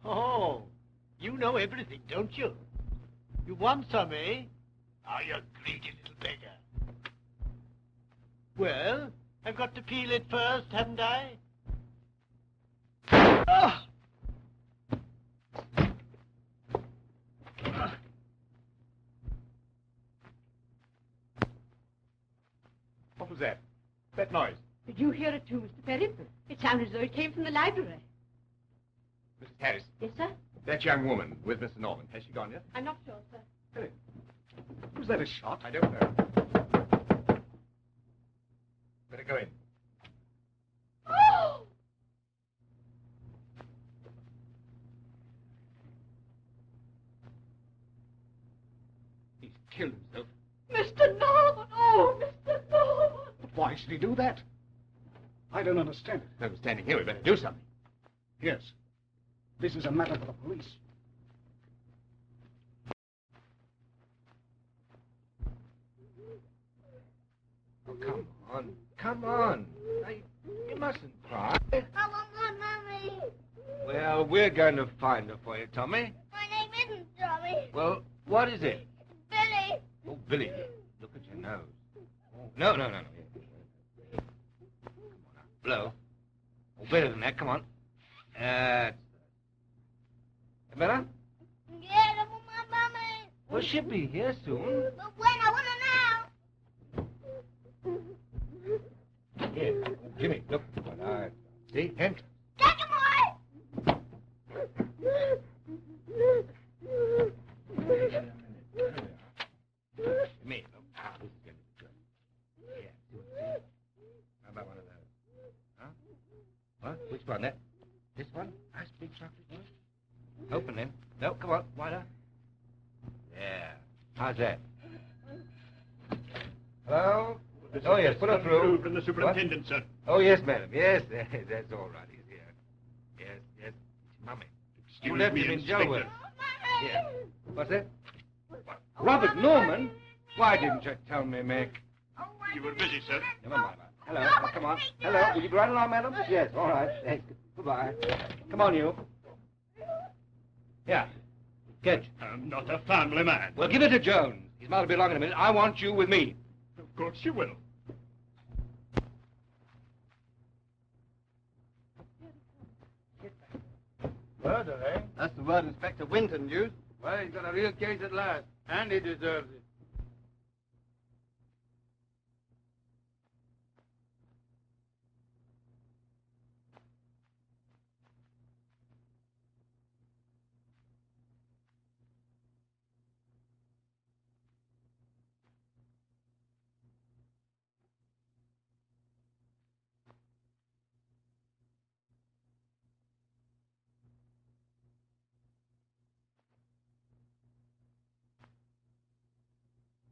Oh, you know everything, don't you? You want some, eh? Oh, you greedy little beggar. Well, I've got to peel it first, haven't I? Oh! What was that? That noise? Did you hear it too, Mr. Perry? It sounded as though it came from the library. Mrs. Harris. Yes, sir? That young woman with Mr. Norman, has she gone yet? I'm not sure, sir. Hey, was that a shot? I don't know. Better go in. Oh! He's killed himself. Mr. Norman! Oh, Mr. Norman! But why should he do that? I don't understand it. If we're standing here, we better do something. Yes. This is a matter for the police. Oh, come on. Come on. Now, you mustn't cry. I want my Mummy. Well, we're going to find her for you, Tommy. My name isn't Tommy. Well, what is it? Billy. Oh, Billy, look at your nose. Oh, no. Here. Come on now. Blow. Oh, better than that. Come on. Better? Yeah, I want my Mummy. Well, she'll be here soon. But when? I want her now. Here. Oh, Jimmy, look. One eye. See? Hint. Take him away. Me. Look. Ah, this is going to be good. Yeah. See? How about one of those? Huh? What? Which one? That? This one? Nice big chocolate one? Open then. No, come on. Wider. Yeah. How's that? Hello? Oh, yes, put her through. From the superintendent, sir. Oh, yes, madam. Yes, that's all right. He's here. Yes. Mummy. You left him in Jelworth. Yeah. What's that? Robert Norman? Why didn't you tell me, Mick? You were busy, sir. Never mind. Hello. Oh, come on. Hello. Will you go right along, madam? Yes, all right. Thanks. Goodbye. Come on, you. Yeah. Catch. I'm not a family man. Well, give it to Jones. His mother'll be along in a minute. I want you with me. Of course you will. Murder, eh? That's the word Inspector Winton used. Well, he's got a real case at last, and he deserves it.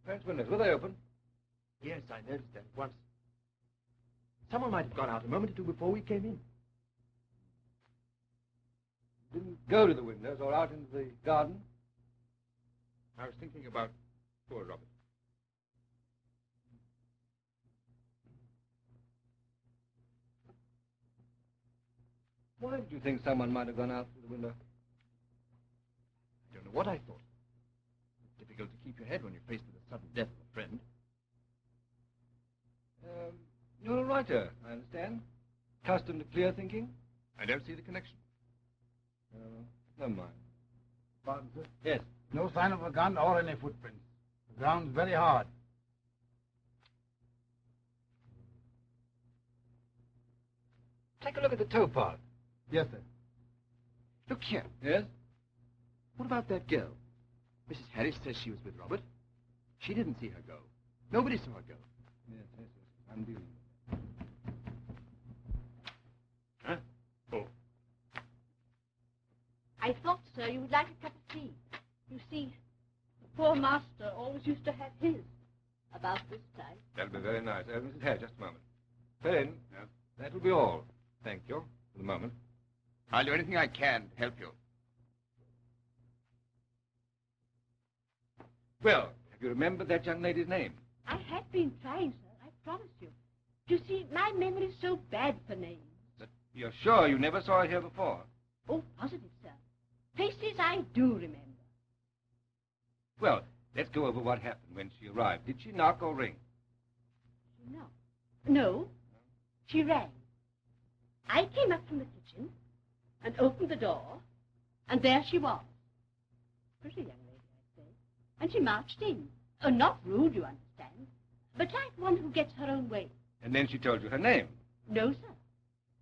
French windows, were they open? Yes, I noticed that at once. Someone might have gone out a moment or two before we came in. Didn't go to the windows or out into the garden? I was thinking about poor Robert. Why did you think someone might have gone out through the window? I don't know what I thought. It's difficult to keep your head when you're faced with the sudden death of a friend. You're a writer, I understand. Accustomed to clear thinking? I don't see the connection. Never mind. Pardon, sir? Yes. No sign of a gun or any footprints. The ground's very hard. Take a look at the toe part. Yes, sir. Look here. Yes? What about that girl? Mrs. Harris says she was with Robert. She didn't see her go. Nobody saw her go. Yes. I'm dealing with it. Huh? Oh. I thought, sir, you would like a cup of tea. You see, the poor master always used to have his about this time. That'll be very nice. Mrs. Hare, just a moment. Perrin, that will be all. Thank you, for the moment. I'll do anything I can to help you. Well, have you remembered that young lady's name? I have been trying, sir, I promise you. You see, my memory is so bad for names. But you're sure you never saw her here before? Oh, positive, sir. I do remember. Well, let's go over what happened when she arrived. Did she knock or ring? No. No. She rang. I came up from the kitchen and opened the door, and there she was. Pretty young lady, I'd say. And she marched in. Oh, not rude, you understand, but like one who gets her own way. And then she told you her name? No, sir.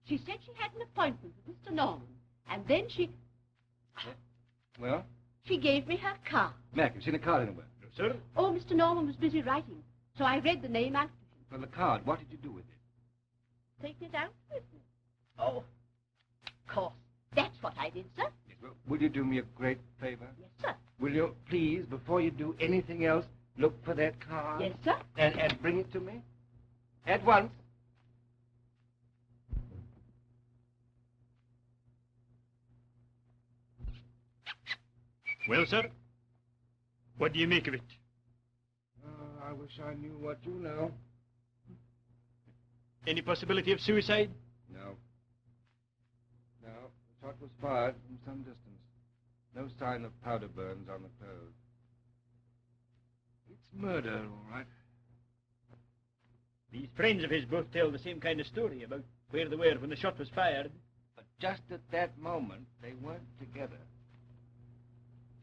She said she had an appointment with Mr. Norman, and then she... Well? She gave me her card. Mac, have you seen a card anywhere? No, sir. Oh, Mr. Norman was busy writing, so I read the name out to him. Well, the card, what did you do with it? Taking it out with me. Oh, of course. That's what I did, sir. Yes, well, will you do me a great favor? Yes, sir. Will you, please, before you do anything else, look for that card? Yes, sir. And bring it to me? At once. Well, sir, what do you make of it? I wish I knew what you know. Any possibility of suicide? No. No, the shot was fired from some distance. No sign of powder burns on the clothes. It's murder, all right. These friends of his both tell the same kind of story about where they were when the shot was fired. But just at that moment, they weren't together.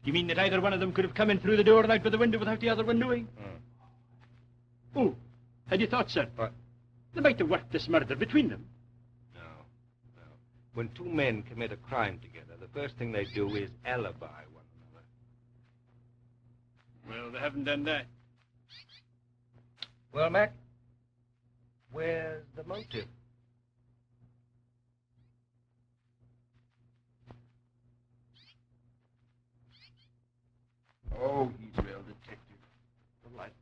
You mean that either one of them could have come in through the door and out by the window without the other one knowing? Oh, had you thought, sir? What? They might have worked this murder between them. No. When two men commit a crime together, the first thing they do is alibi one another. Well, they haven't done that. Well, Mac, where's the motive? Oh, he's a real detective. Polite.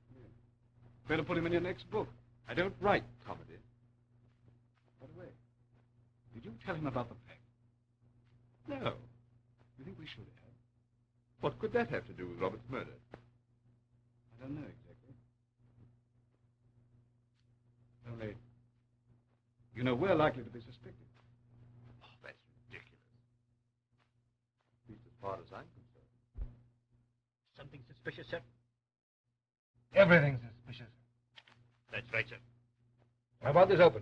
Better put him in your next book. I don't write comedy. By the way, did you tell him about the pack? No. You think we should have? What could that have to do with Robert's murder? I don't know exactly. Only, you know, we're likely to be suspected. Oh, that's ridiculous. At least as far as I'm concerned. Something suspicious, sir? Everything's suspicious. That's right, sir. I want this open.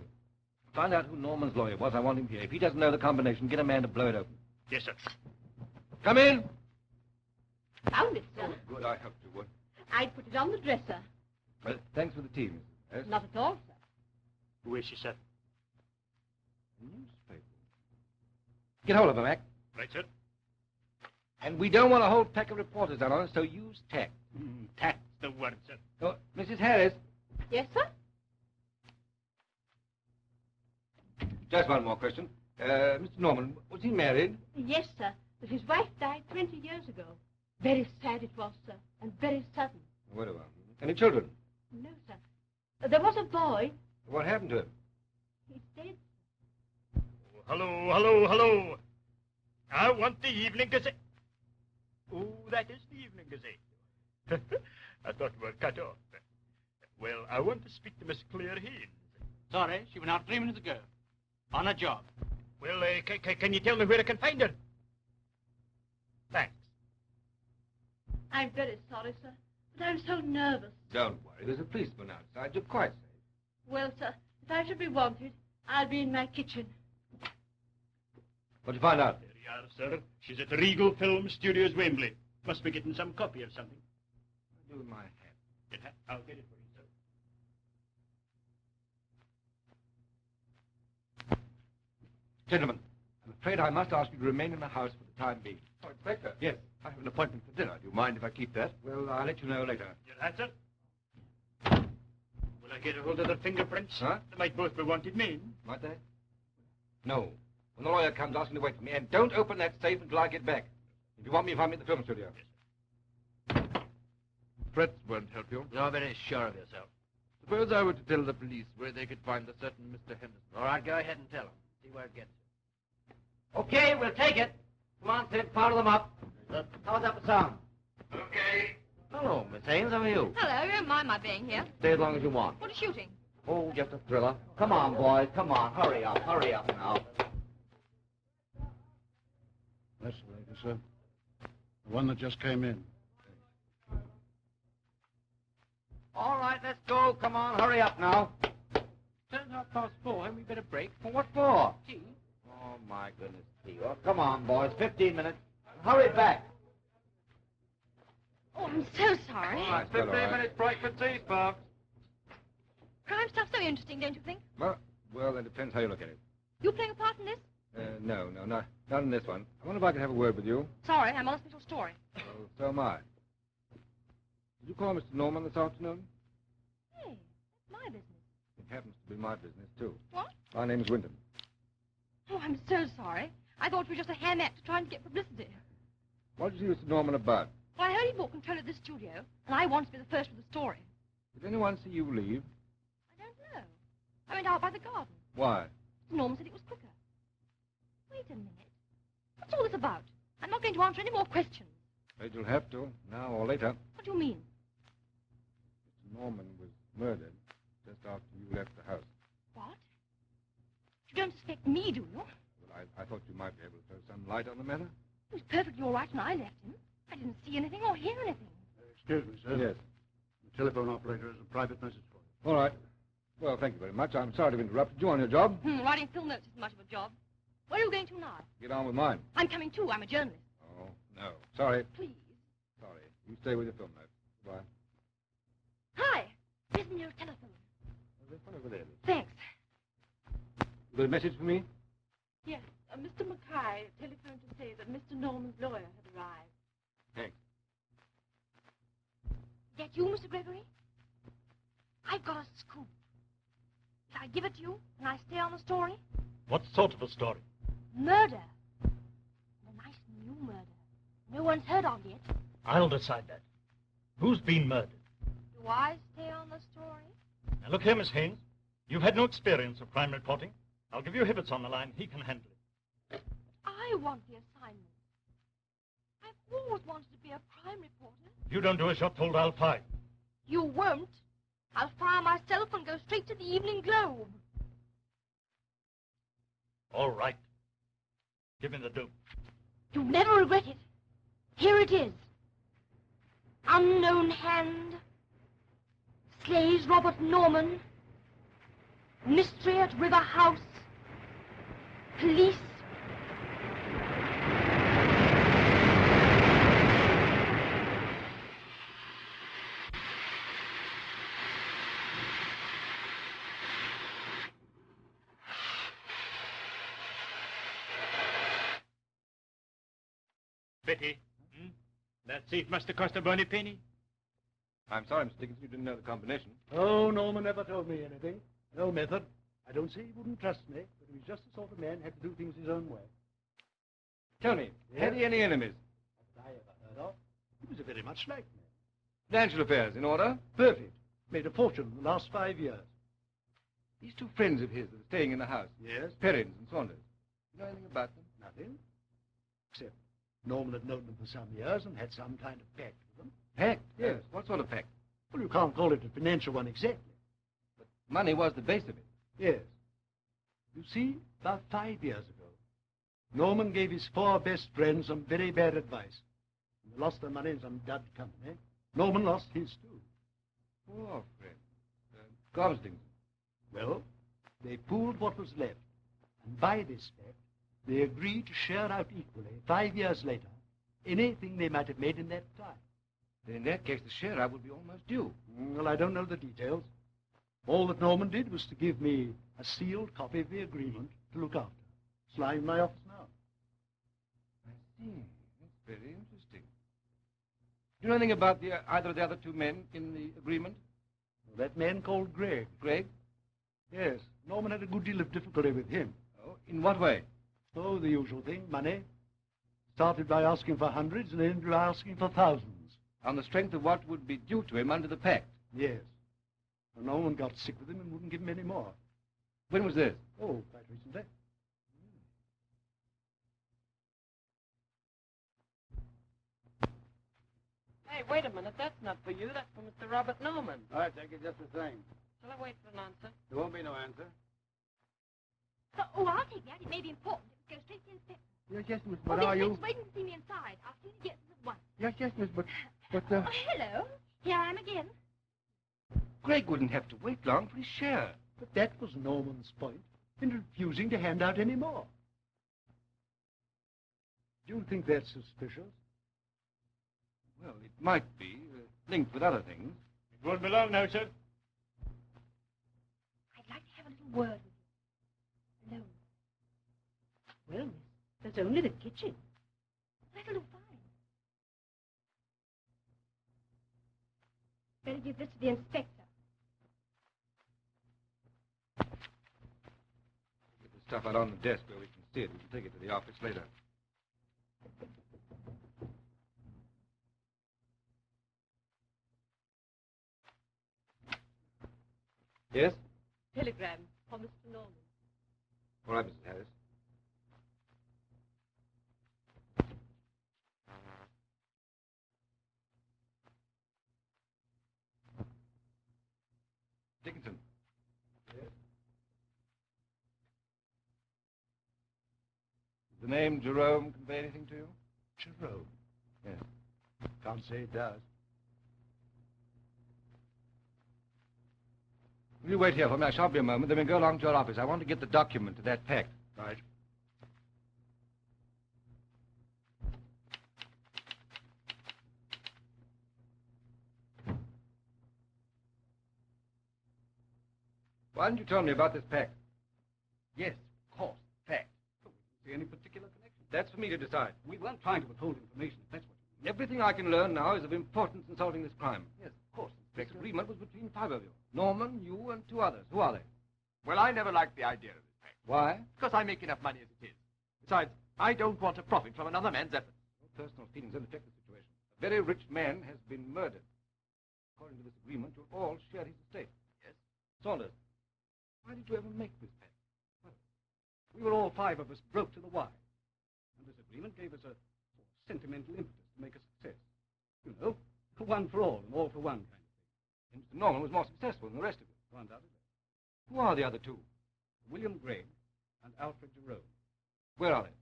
Find out who Norman's lawyer was. I want him here. If he doesn't know the combination, get a man to blow it open. Yes, sir. Come in. Found it, sir. Good, I helped you, would. I'd put it on the dresser. Well, thanks for the tea, Mrs. Harris. Not at all, sir. Who is she, sir? Newspaper. Get hold of her, Mac. Right, sir. And we don't want a whole pack of reporters down on us, so use tact. Tact's the word, sir. Oh, Mrs. Harris, Yes, sir? just one more question. Mr. Norman, was he married? Yes, sir. But his wife died 20 years ago. Very sad it was, sir, and very sudden. A widower. Any children? No, sir. There was a boy. What happened to him? He's dead. Hello, hello, hello. I want the Evening Gazette. Oh, that is the Evening Gazette. I thought we were cut off. Well, I want to speak to Miss Claire Haynes. Sorry, she went out 3 minutes ago. On a job. Well, can you tell me where I can find her? Thanks. I'm very sorry, sir, but I'm so nervous. Don't worry. There's a policeman outside. You're quite safe. Well, sir, if I should be wanted, I'll be in my kitchen. What'd you find out? There you are, sir. She's at the Regal Film Studios, Wembley. Must be getting some copy of something. What do with my hat? I'll get it for you, sir. Gentlemen, I'm afraid I must ask you to remain in the house for the time being. Oh, Inspector. Yes. I have an appointment for dinner. Do you mind if I keep that? Well, I'll let you know later. Your answer? Will I get a hold of their fingerprints? Huh? They might both be wanted men. Might they? No. When the lawyer comes, ask him to wait for me. And don't open that safe until I get back. If you want me, find me at the film studio. Yes. Threats won't help you. You're very sure of yourself. Suppose I were to tell the police where they could find a certain Mr. Henderson. All right, go ahead and tell them. See where it gets you. Okay, we'll take it. Come on, Sid, powder them up. How's that for sound? Okay. Hello, Miss Haynes, how are you? Hello, you don't mind my being here. Stay as long as you want. What are you shooting? Oh, just a thriller. Come on, boys, come on. Hurry up now. That's the lady, sir. The one that just came in. All right, let's go. Come on, hurry up now. Turn 4:30. Haven't we better break? Well, what for? Tea. Oh, my goodness, tea. Oh, come on, boys. 15 minutes. Hurry back. Oh, I'm so sorry. All right, Well, 15 all right. minutes break for tea, Sparks. Crime stuff's so interesting, don't you think? Well, it depends how you look at it. You playing a part in this? No, not in this one. I wonder if I could have a word with you. Sorry, I'm on a special story. Oh, so am I. Did you call Mr. Norman this afternoon? Hey, that's my business. It happens to be my business, too. What? My name's Wyndham. Oh, I'm so sorry. I thought you were just a ham actor trying to get publicity. What did you see Mr. Norman about? Well, I heard he bought control of this studio, and I want to be the first with the story. Did anyone see you leave? I don't know. I went out by the garden. Why? Norman said it was quicker. Wait a minute. What's all this about? I'm not going to answer any more questions. Afraid you'll have to, now or later. What do you mean? Mr. Norman was murdered just after you left the house. What? You don't suspect me, do you? Well, I thought you might be able to throw some light on the matter. He was perfectly all right when I left him. I didn't see anything or hear anything. Excuse me, sir. Yes. The telephone operator has a private message for you. All right. Well, thank you very much. I'm sorry to have interrupted you on your job. Writing film notes isn't much of a job. Where are you going to now? Get on with mine. I'm coming too. I'm a journalist. Oh, no. Sorry. Please. Sorry. You stay with your film notes. Goodbye. Hi. Listen to your telephone. There's one over there. Thanks. You got a message for me? Yes. Mr. Mackay telephoned to say that Mr. Norman's lawyer had arrived. Thanks. Is that you, Mr. Gregory? I've got a scoop. If I give it to you, can I stay on the story? What sort of a story? Murder. And a nice new murder. No one's heard of yet. I'll decide that. Who's been murdered? Do I stay on the story? Now, look here, Miss Haynes. You've had no experience of crime reporting. I'll give you Hibbets on the line. He can handle it. I want the assignment. I've always wanted to be a crime reporter. If you don't do as you're told, I'll fire you. You won't. I'll fire myself and go straight to the Evening Globe. All right. Give me the dope. You'll never regret it. Here it is. Unknown hand. Slays Robert Norman. Mystery at River House. Police. Betty, that seat must have cost a bony penny. I'm sorry, Mr. Dickinson, you didn't know the combination. Oh, Norman never told me anything. No method. I don't say he wouldn't trust me, but he was just the sort of man who had to do things his own way. Tell me, had he any enemies? That I ever heard of. He was a very much liked man. Financial affairs in order? Perfect. Made a fortune in the last 5 years. These two friends of his that are staying in the house. Yes? Perrins and Saunders. You know anything about them? Nothing. Except Norman had known them for some years and had some kind of pact with them. Pact? Yes. What sort of pact? Well, you can't call it a financial one exactly. But money was the base of it. Yes. You see, about 5 years ago, Norman gave his 4 best friends some very bad advice. And they lost their money in some dud company. Norman lost his, too. Poor friend. Gosling. Well, they pooled what was left. And by this fact, they agreed to share out equally, 5 years later, anything they might have made in that time. Then in that case, the share out would be almost due. Well, I don't know the details. All that Norman did was to give me a sealed copy of the agreement to look after. It's lying in my office now. I see. That's very interesting. Do you know anything about either of the other two men in the agreement? Well, that man called Gregg. Gregg? Yes, Norman had a good deal of difficulty with him. Oh, in what way? Oh, the usual thing, money. Started by asking for hundreds and ended by asking for thousands. On the strength of what would be due to him under the pact? Yes. And Norman got sick with him and wouldn't give him any more. When was this? Oh, quite recently. Hey, wait a minute. That's not for you. That's for Mr. Robert Norman. I take it just the same. Shall I wait for an answer? There won't be no answer. Oh, I'll take that. It may be important. It will go straight to the inspector. Yes, yes, Miss, Oh, the inspector's waiting to see me inside. I'll see you get this at once. Yes, miss, but Oh, hello. Here I am again. Greg wouldn't have to wait long for his share. But that was Norman's point in refusing to hand out any more. Do you think that's suspicious? Well, it might be, linked with other things. It won't be long now, sir. I'd like to have a little word with you. Alone. Well, miss, there's only the kitchen. That'll do fine. Better give this to the inspector. Get the stuff out on the desk where we can see it. We can take it to the office later. Yes? Telegram for Mr. Norman. All right, Mrs. Harris. Dickinson. Yes? Does the name Jerome convey anything to you? Jerome. Yes. Can't say it does. Will you wait here for me? I shan't be a moment. Then we'll go along to your office. I want to get the document to that pact. Right. Why didn't you tell me about this pact? Yes, of course, fact. But we didn't see any particular connection. That's for me to decide. We weren't trying to withhold information, if that's what you mean. Everything I can learn now is of importance in solving this crime. Yes, of course. This agreement was between 5 of you. Norman, you, and 2 others. Who are they? Well, I never liked the idea of this pact, Why? because I make enough money as it is. Besides, I don't want to profit from another man's efforts. No personal feelings don't affect the situation. A very rich man has been murdered. According to this agreement, you'll all share his estate. Yes. Saunders, why did you ever make this pact? Well, we were all 5 of us broke to the wire. And this agreement gave us a sort of sentimental impetus to make a success. You know, one for all and all for one kind of thing. And Mr. Norman was more successful than the rest of you. Undoubtedly. Who are the other 2? William Gregg and Alfred Jerome. Where are they?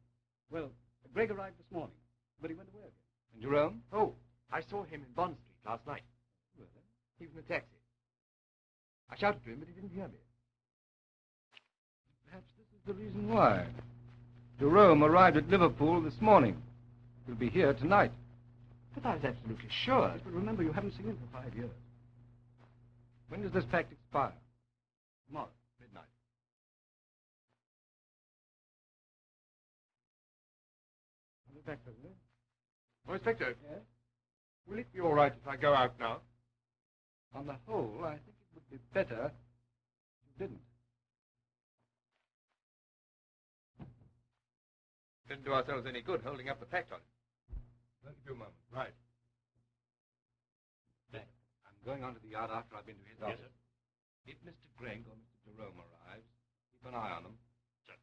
Well, Gregg arrived this morning, but he went away again. And Jerome? Oh, I saw him in Bond Street last night. Where then? He was in a taxi. I shouted to him, but he didn't hear me. Perhaps this is the reason why. Jerome arrived at Liverpool this morning. He'll be here tonight. But I was absolutely sure. But remember, you haven't seen him for 5 years. When does this pact expire? Tomorrow, midnight. I'll be back presently. Oh, Inspector, Yes? will it be all right if I go out now? On the whole, I think it would be better if you didn't. Didn't do ourselves any good holding up the pact on it. Let a few moments. Right. I'm going on to the yard after I've been to his Yes, office. If Mr. Gregg or Mr. Jerome arrives, keep an eye on them. Sir.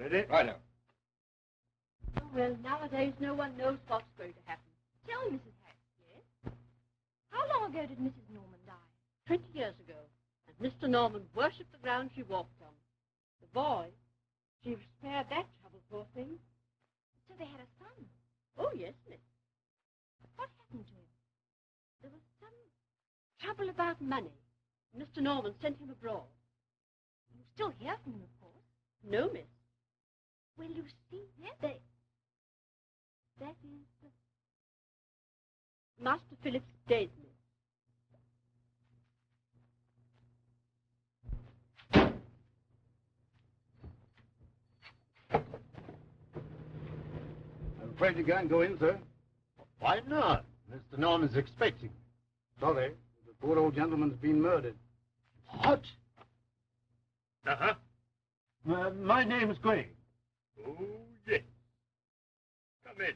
Ready? Right now. Oh, well, nowadays no one knows what's going to happen. Tell me, Mrs. Harris. Yes? How long ago did Mrs. Norman die? 20 years ago. And Mr. Norman worshipped the ground she walked on. The boy, she was spared that trouble, poor thing. So they had a son. Oh, yes, miss. What happened to him? There was some trouble about money. Mr. Norman sent him abroad. You still hear from him, of course. No, miss. Well, you see, Yes, that is Master Philip's days, miss. I'm afraid you can't go in, sir. Why not? Mr. Norman's expecting. Sorry. The poor old gentleman's been murdered. What? Uh-huh. My name's Gregg. Oh, yes. Come in.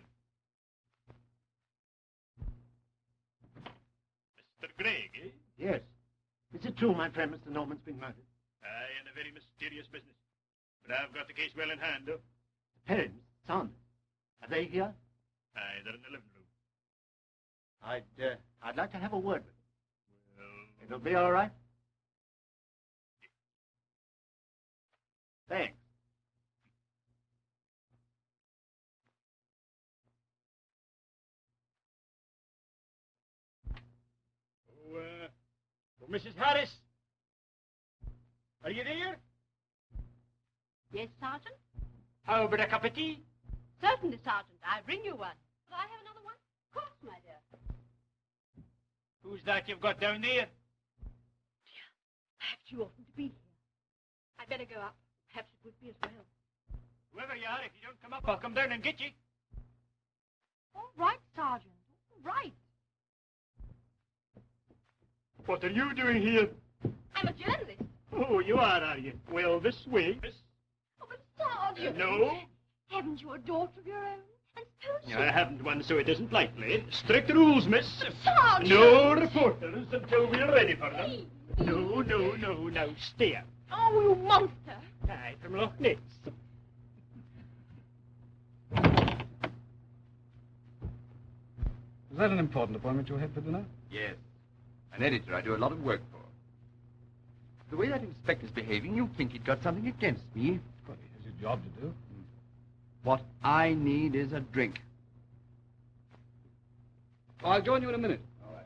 Mr. Gregg, eh? Yes. Is it true my friend Mr. Norman's been murdered? Aye, in a very mysterious business. But I've got the case well in hand, though. Parents, son. Are they here? Aye, they're in the living room. I'd like to have a word with them. Well, It'll be all right? Thanks. Mrs. Harris? Are you there? Yes, Sergeant? How about a cup of tea? Certainly, Sergeant. I'll bring you one. Could I have another one? Of course, my dear. Who's that you've got down there? Perhaps you oughtn't to be here. I'd better go up. Perhaps it would be as well. Whoever you are, if you don't come up, I'll come down and get you. All right, Sergeant. All right. What are you doing here? I'm a journalist. Oh, you are you? Well, this way, miss. Oh, but Sergeant. No. Haven't you a daughter of your own? And suppose I haven't one, so it isn't likely. Strict rules, miss. Sergeant! No reporters until we're ready for them. No. Now, stay up. Oh, you monster. Aye, from Loch Ness. Is that an important appointment you had for dinner? Yes. An editor I do a lot of work for. The way that inspector's behaving, you'd think he'd got something against me. Well, he has his job to do. What I need is a drink. Oh, I'll join you in a minute. All right.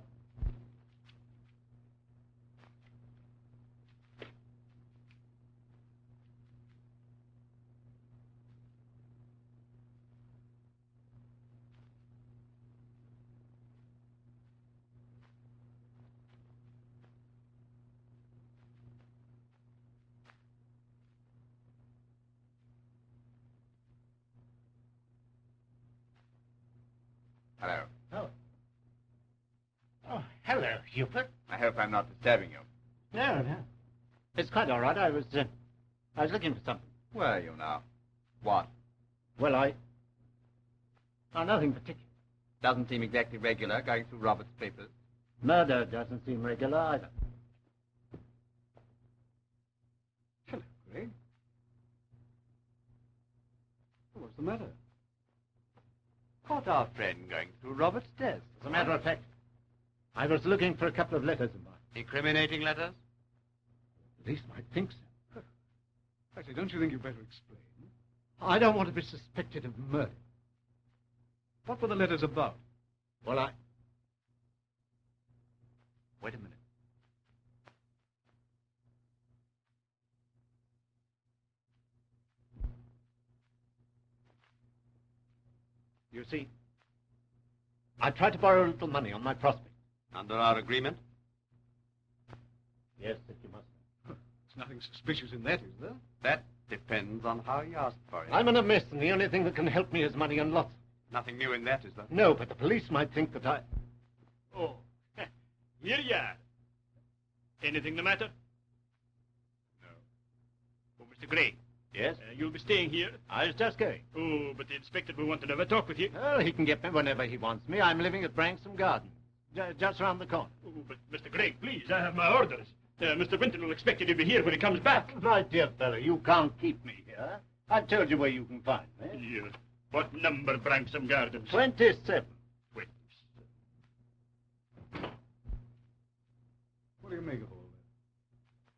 Hello. Oh, hello, Hubert. I hope I'm not disturbing you. No. It's quite all right. I was looking for something. Where are you now? What? Well, nothing particular. Doesn't seem exactly regular, going through Robert's papers. Murder doesn't seem regular either. Hello, Greg. What's the matter? Caught our friend going through Robert's desk. As a matter of fact, I was looking for a couple of letters of mine. Incriminating letters? Police might think so. Actually, don't you think you'd better explain? I don't want to be suspected of murder. What were the letters about? Well, Wait a minute. You see, I tried to borrow a little money on my prospect. Under our agreement? Yes, if you must. There's nothing suspicious in that, is there? That depends on how you ask for it. I'm in a mess, and the only thing that can help me is money and lots. Nothing new in that, is there? No, but the police might think that I... Oh, here you are. Anything the matter? No. Oh, Mr. Gray. Yes? You'll be staying here? I was just going. Oh, but the inspector will want to have a talk with you. Well, he can get me whenever he wants me. I'm living at Branksome Gardens, just round the corner. Oh, but Mr. Gray, please, I have my orders. Mr. Winton will expect you to be here when he comes back. My dear fellow, you can't keep me here. I've told you where you can find me. Here. What number, Branksome Gardens? 27. 27. What do you make of all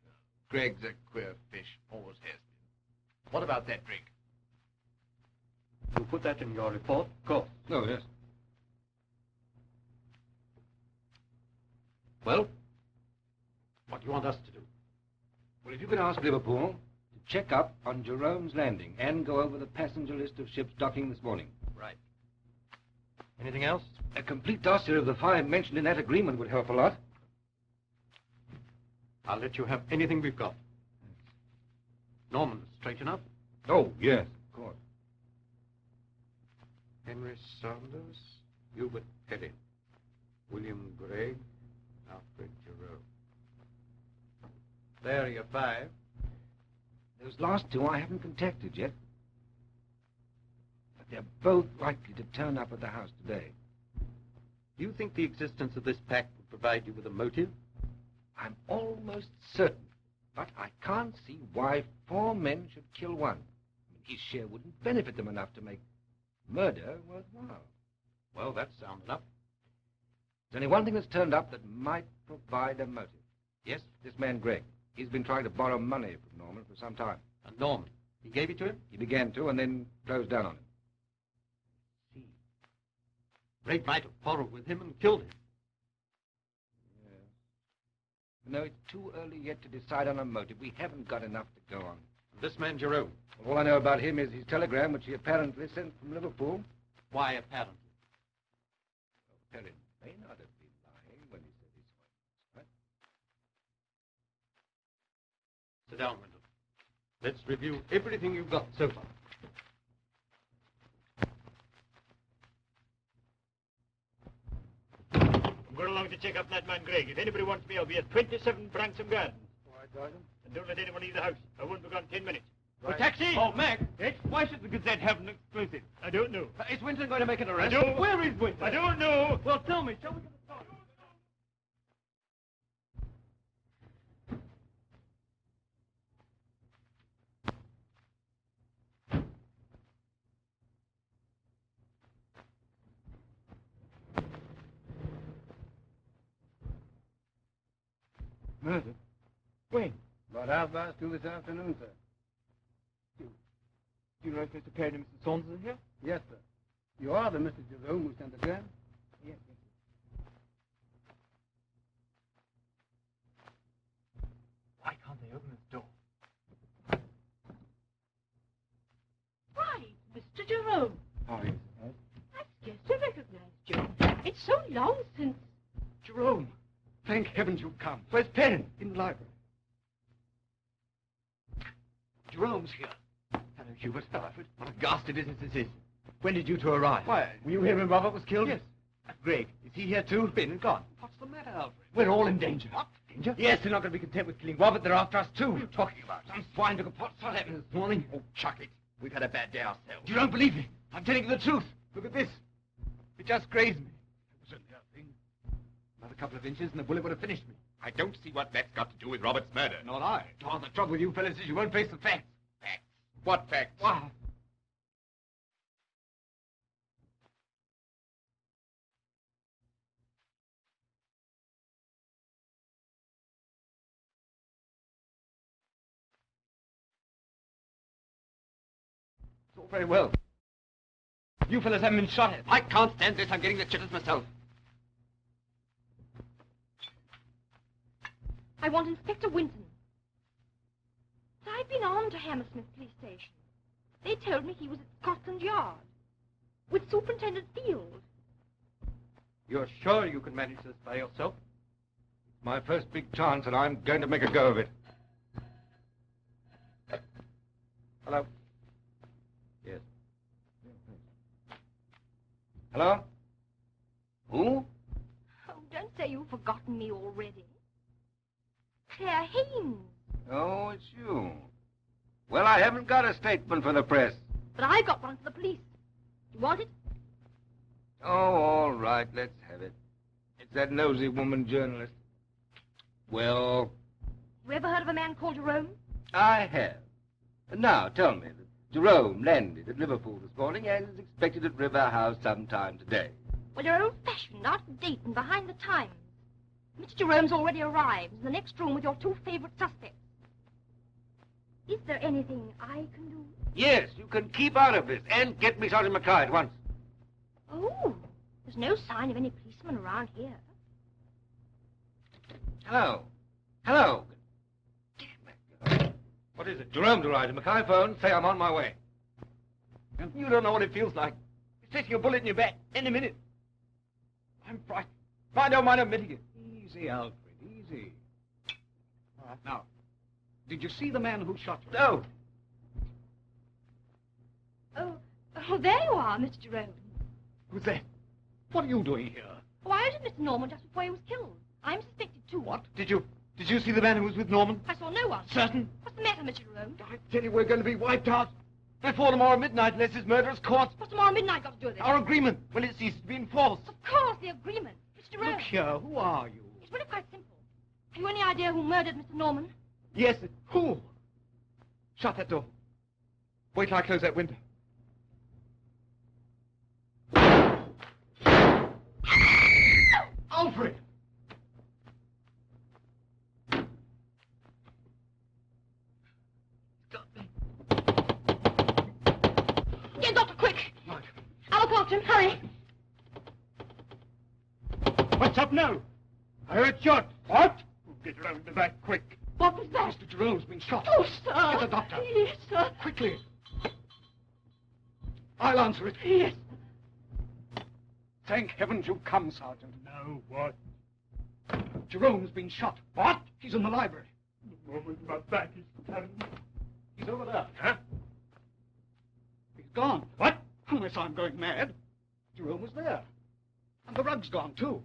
that? Greg's a queer fish. Always has been. What about that drink? You put that in your report? Of course. Oh, yes. Well, what do you want us to do? Well, if you could ask Liverpool to check up on Jerome's Landing and go over the passenger list of ships docking this morning. Right. Anything else? A complete dossier of the 5 mentioned in that agreement would help a lot. I'll let you have anything we've got. Norman, straight enough? Oh, yes, of course. Henry Saunders, Hubert Petty, William Gregg, Alfred Jerome. There are your 5. Those last 2 I haven't contacted yet. But they're both likely to turn up at the house today. Do you think the existence of this pact would provide you with a motive? I'm almost certain, but I can't see why 4 men should kill one. His share wouldn't benefit them enough to make murder worthwhile. Well, that's sound enough. There's only one thing that's turned up that might provide a motive. Yes, this man Gregg. He's been trying to borrow money from Norman for some time. And Norman, he gave it to him? He began to, and then closed down on him. See. Gregg might have quarreled with him and killed him. Yes. No, it's too early yet to decide on a motive. We haven't got enough to go on. This man Jerome. Well, all I know about him is his telegram, which he apparently sent from Liverpool. Why apparently? Perrin may not have been lying when he said his wife was right. Sit down, Wendell. Let's review everything you've got so far. I'm going along to check up that man Gregg. If anybody wants me, I'll be at 27 Branksome Gardens. All right, Sergeant. And don't let anyone leave the house. I won't be gone 10 minutes. Right. A taxi! Oh, Mac, Yes? why should the Gazette have an exclusive? I don't know. Is Winton going to make an arrest? I don't- Where is Winton? I don't know. Well, tell me. Shall we get a start? Murder? When? About 2:30 this afternoon, sir. Do you know if Mr. Perrin and Mr. Saunders are here? Yes, sir. You are the Mr. Jerome who sent the gram? Yes. Why can't they open this door? Why, Mr. Jerome. Oh, yes. I scarcely recognized you. It's so long since... Jerome, thank heavens you've come. Where's Perrin? In the library. Jerome's here. Hello, Hubert. Hello, Alfred. What a ghastly business this is. When did you two arrive? Why? Were you here when Robert was killed? Yes. Greg, is he here too? Been and gone. What's the matter, Alfred? We're all in danger. What? Danger? Yes, they're not going to be content with killing Robert. They're after us too. What are you talking about? Some swine took a pot. What happened this morning? Oh, chuck it. We've had a bad day ourselves. You don't believe me? I'm telling you the truth. Look at this. It just grazed me. It was only a thing. Another couple of inches and the bullet would have finished me. I don't see what that's got to do with Robert's murder. Not I. Oh, the trouble with you fellas is you won't face the facts. Facts? What facts? Wow. It's all very well. You fellas haven't been shot at. I can't stand this. I'm getting the jitters myself. I want Inspector Winton. I've been on to Hammersmith Police Station. They told me he was at Scotland Yard with Superintendent Field. You're sure you can manage this by yourself? My first big chance, and I'm going to make a go of it. Hello? Yes. Hello? Who? Oh, don't say you've forgotten me already. Claire Haynes. Oh, it's you. Well, I haven't got a statement for the press. But I got one for the police. You want it? Oh, all right, let's have it. It's that nosy woman journalist. Well, You ever heard of a man called Jerome? I have. Now, tell me that Jerome landed at Liverpool this morning and is expected at River House sometime today. Well, you're old-fashioned, out of date, and behind the times. Mr. Jerome's already arrived in the next room with your two favorite suspects. Is there anything I can do? Yes, you can keep out of this and get me Sergeant Mackay at once. Oh, there's no sign of any policeman around here. Hello. Hello. Damn it. What is it? Jerome's arrived. Mackay phone. Say I'm on my way. You don't know what it feels like. It's taking a bullet in your back any minute. I'm frightened. I don't mind admitting it. Easy, Alfred, easy. All right, now, did you see the man who shot you? No. Oh, there you are, Mr. Jerome. Who's that? What are you doing here? Oh, I was with Mr. Norman just before he was killed. I'm suspected, too. What? Did you see the man who was with Norman? I saw no one. Certain? What's the matter, Mr. Jerome? I tell you, we're going to be wiped out before tomorrow midnight unless his murderer's caught. What's tomorrow midnight got to do with it? Our agreement, when it ceases to be enforced. Of course, the agreement. Mr. Jerome. Look here, who are you? It's really quite simple. Have you any idea who murdered Mr. Norman? Yes, who? Shut that door. Wait till I close that window. Alfred! Get a doctor, quick! Right. I'll look after him. Hurry! What's up now? I heard shot. What? Get round the back, quick. What was that? Mr. Jerome's been shot. Oh, sir. Get the doctor. Yes, sir. Quickly. I'll answer it. Yes. Thank heavens you've come, Sergeant. Now what? Jerome's been shot. What? He's in the library. The moment my back is turned. He's over there. Huh? He's gone. What? Unless I'm going mad. Jerome was there. And the rug's gone, too.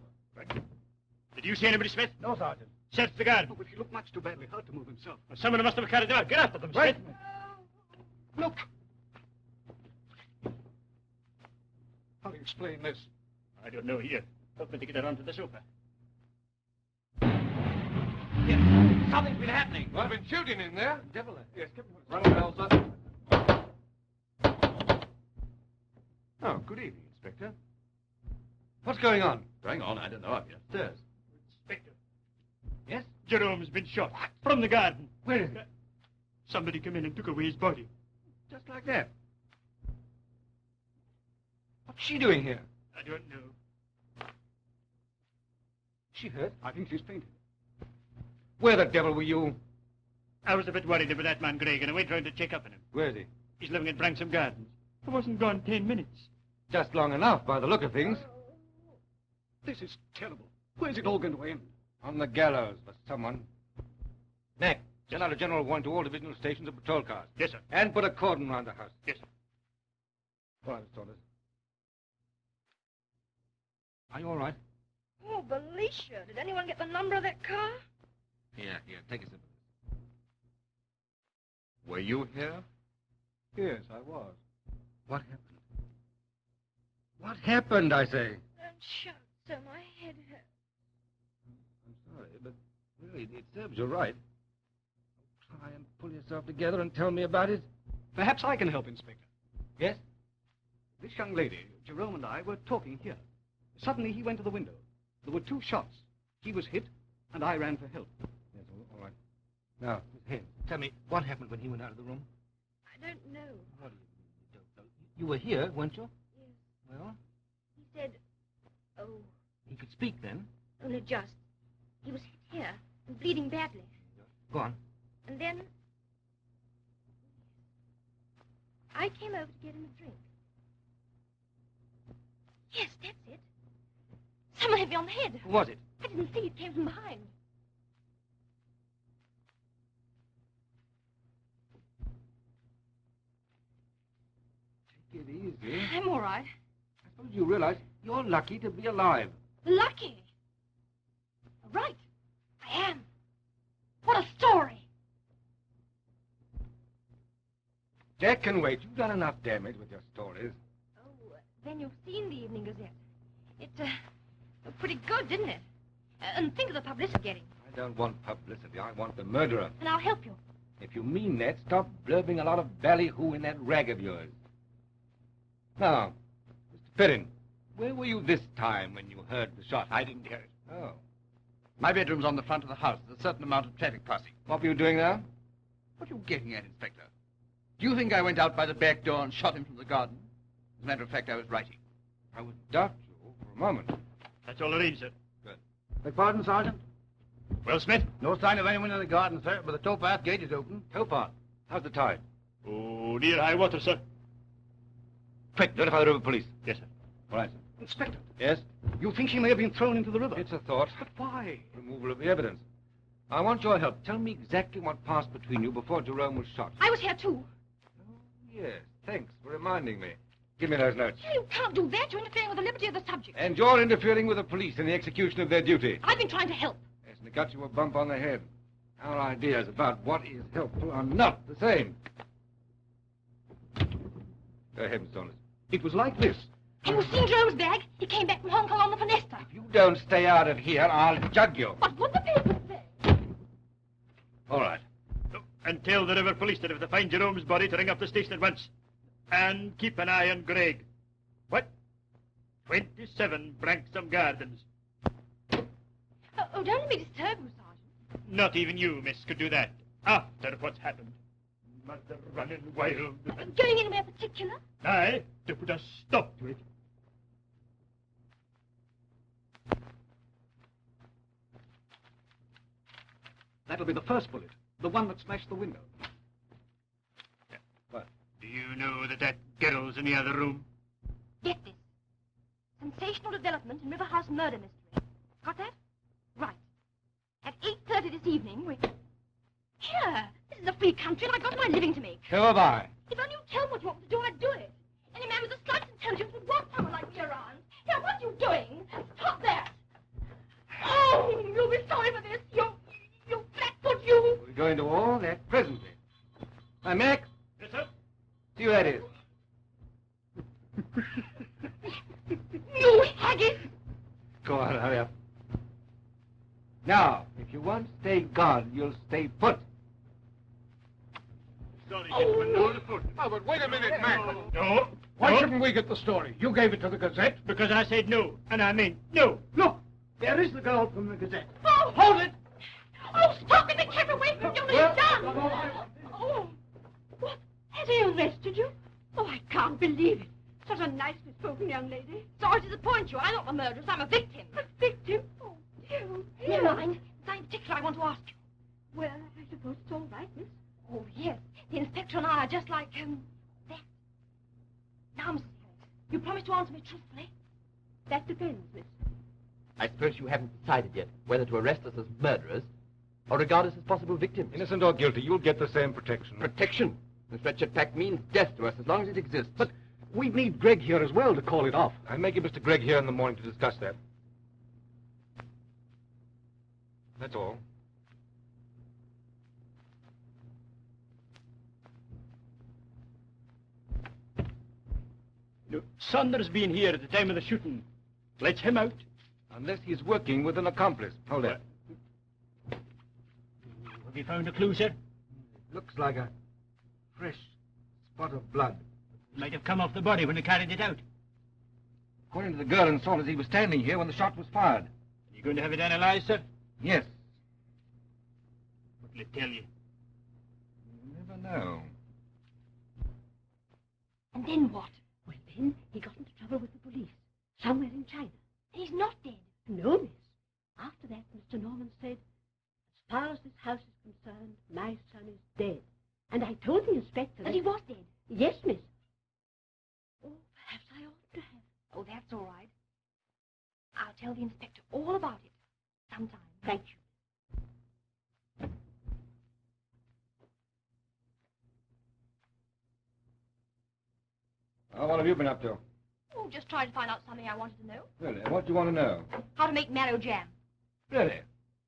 Did you see anybody, Smith? No, Sergeant. Search the garden. Oh, but he looked much too badly hurt to move himself. Well, someone must have carried him out. Get after them, Right. Smith. Look. How do you explain this? I don't know. Here. Help me to get her onto the sofa. Something's been happening. Well, been shooting in there. Devil. Yes, give him Run the bells up. Oh, good evening, Inspector. What's going on? Going on? I don't know. I'll be upstairs. Inspector. Yes? Jerome's been shot. From the garden. Where is it? Somebody come in and took away his body. Just like that. What's she doing here? I don't know. She hurt? I think she's fainted. Where the devil were you? I was a bit worried about that man, Gregg, and I went round to check up on him. Where is he? He's living in Branksome Gardens. I wasn't gone 10 minutes. Just long enough, by the look of things. This is terrible. Where's it all going to end? On the gallows for someone. Mac, send out a general warrant to all divisional stations and patrol cars. Yes, sir. And put a cordon around the house. Yes, sir. All right, Miss Saunders. Are you all right? Oh, Felicia, did anyone get the number of that car? Here, take a sip of this. Were you here? Yes, I was. What happened? What happened, I say? Don't shout, sir. My head hurts. I'm sorry, but really, it serves you right. Try and pull yourself together and tell me about it. Perhaps I can help, Inspector. Yes? This young lady, Jerome and I, were talking here. Suddenly he went to the window. There were 2 shots. He was hit, and I ran for help. Yes, all right. Now, Miss Haynes, tell me, what happened when he went out of the room? I don't know. What do you don't know? You were here, weren't you? Yes. Well, He said, oh, he could speak then. only just. He was hit here and bleeding badly. Go on. And then I came over to get him a drink. Yes, that's it. Someone hit me on the head. Who was it? I didn't see it came from behind. Take it easy. I'm all right. I suppose you realize you're lucky to be alive. Lucky. Right. I am. What a story. Jack can wait. You've done enough damage with your stories. Oh, then you've seen the Evening Gazette. It looked pretty good, didn't it? And think of the publicity getting. I don't want publicity. I want the murderer. And I'll help you. If you mean that, stop blurbing a lot of ballyhoo in that rag of yours. Now, Mr. Perrin, where were you this time when you heard the shot? I didn't hear it. Oh. My bedroom's on the front of the house. There's a certain amount of traffic passing. What were you doing there? What are you getting at, Inspector? Do you think I went out by the back door and shot him from the garden? As a matter of fact, I was writing. I would doubt you for a moment. That's all arranged, sir. Beg pardon, Sergeant? Well, Smith? No sign of anyone in the garden, sir, but the towpath gate is open. Towpath. How's the tide? Oh, near high water, sir. Quick, notify the river police. Yes, sir. All right, sir. Inspector, Yes? you think he may have been thrown into the river? It's a thought. But why? Removal of the evidence. I want your help. Tell me exactly what passed between you before Jerome was shot. I was here, too. Oh, yes. Thanks for reminding me. Give me those notes. You can't do that. You're interfering with the liberty of the subject. And you're interfering with the police in the execution of their duty. I've been trying to help. Yes, and it got you a bump on the head. Our ideas about what is helpful are not the same. Go ahead, Miss Saunders. It was like this. Have you seen Jerome's bag? He came back from Hong Kong on the Finesta. If you don't stay out of here, I'll jug you. What would the papers say? All right. And tell the river police that if they find Jerome's body to ring up the station at once. And keep an eye on Gregg. What? 27 Branksome Gardens. Oh, don't let me disturb you, Sergeant. Not even you, miss, could do that. After what's happened. Mother running wild. Going anywhere particular? Aye, to put a stop to it. That'll be the first bullet, the one that smashed the window. What? Do you know that girl's in the other room? Get this. Sensational development in River House murder mystery. Got that? Right. At 8:30 this evening, we... Here! This is a free country and I've got my living to make. So have I. If only you'd tell me what you want me to do, I'd do it. Any man with the slightest intelligence would want someone like me around. Here, what are you doing? Stop that! Oh, you'll be sorry for this. You flatfoot, you! We're going to all that presently. Hi, Mac. Yes, sir? See who that is. You haggis! Go on, hurry up. Now, if you once stay gone, you'll stay put. Sorry, gentlemen, no foot. Oh, but wait a minute, Mac. No. Why no. shouldn't we get the story? You gave it to the Gazette. Because I said no, and I mean no. Look, there is the girl from the Gazette. Oh, Hold it! oh, stop it! Keep away from you, Well, done! Oh, what? Has he arrested you? Oh, I can't believe it. Such a nicely spoken young lady. Sorry to disappoint you. I'm not the murderess. I'm a victim. A victim? Oh, dear. Never mind. There's nothing particular I want to ask you. Well, I suppose it's all right, miss. Oh, yes. The inspector and I are just like, that. Now, Mrs. Harris, you promise to answer me truthfully? That depends, miss. I suppose you haven't decided yet whether to arrest us as murderers or regard us as possible victims. Innocent or guilty, you'll get the same protection. Protection? This wretched pact means death to us as long as it exists. But we need Greg here as well to call it off. I'm making Mr. Gregg here in the morning to discuss that. That's all. No, Saunders been here at the time of the shooting. Let him out. Unless he's working with an accomplice. Hold it. Have you found a clue, sir? Looks like a fresh spot of blood. Might have come off the body when he carried it out. According to the girl and Saunders, he was standing here when the shot was fired. You going to have it analyzed, sir? Yes. What'll it tell you? You never know. And then what? Well, then he got into trouble with the police, somewhere in China. He's not dead. No, miss. After that, Mr. Norman said, as far as this house is concerned, my son is dead. And I told the inspector That he was dead. Yes, miss. Oh, perhaps I ought to have. Oh, that's all right. I'll tell the inspector all about it sometime. Thank you. Well, what have you been up to? Oh, just trying to find out something I wanted to know. Really? What do you want to know? How to make marrow jam. Really?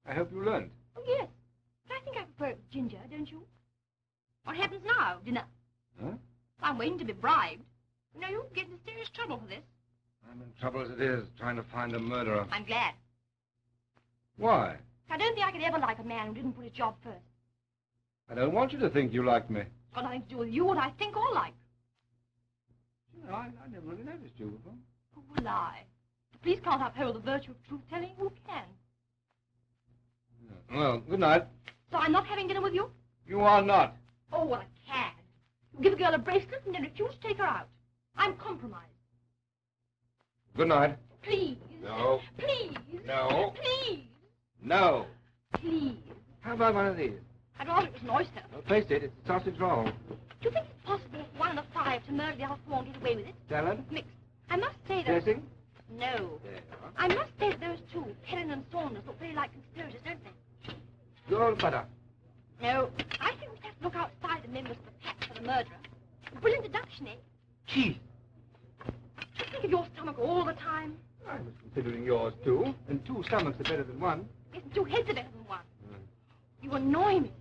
I hope you learned. Oh, yes. But I think I prefer it with ginger, don't you? What happens now? Dinner? Huh? I'm waiting to be bribed. You know, you'll get into serious trouble for this. I'm in trouble as it is, trying to find a murderer. I'm glad. Why? I don't think I could ever like a man who didn't put his job first. I don't want you to think you liked me. It's got nothing to do with you, what I think or like. No, I never really noticed you before. Oh, lie. The police can't uphold the virtue of truth-telling. Who can? Well, good night. So I'm not having dinner with you? You are not. Oh, what a cad. You give a girl a bracelet and then refuse to take her out. I'm compromised. Good night. Please. No. Please. No. Please. No. Please. How about one of these? I'd rather it was an oyster. Well, face it, it's a sausage roll. Do you think it's possible for one of the five to murder the other four and get away with it? Salad? Mixed. I must say that... Dressing? No. There you are. I must say that those two, Helen and Saunders, look very like conspirators, don't they? Good old butter. No. I think we have to look outside the members of the pack for the murderer. A brilliant deduction, eh? Cheese. Just think of your stomach all the time. I was considering yours, too. And two stomachs are better than one. Yes, two heads are better than one. You annoy me.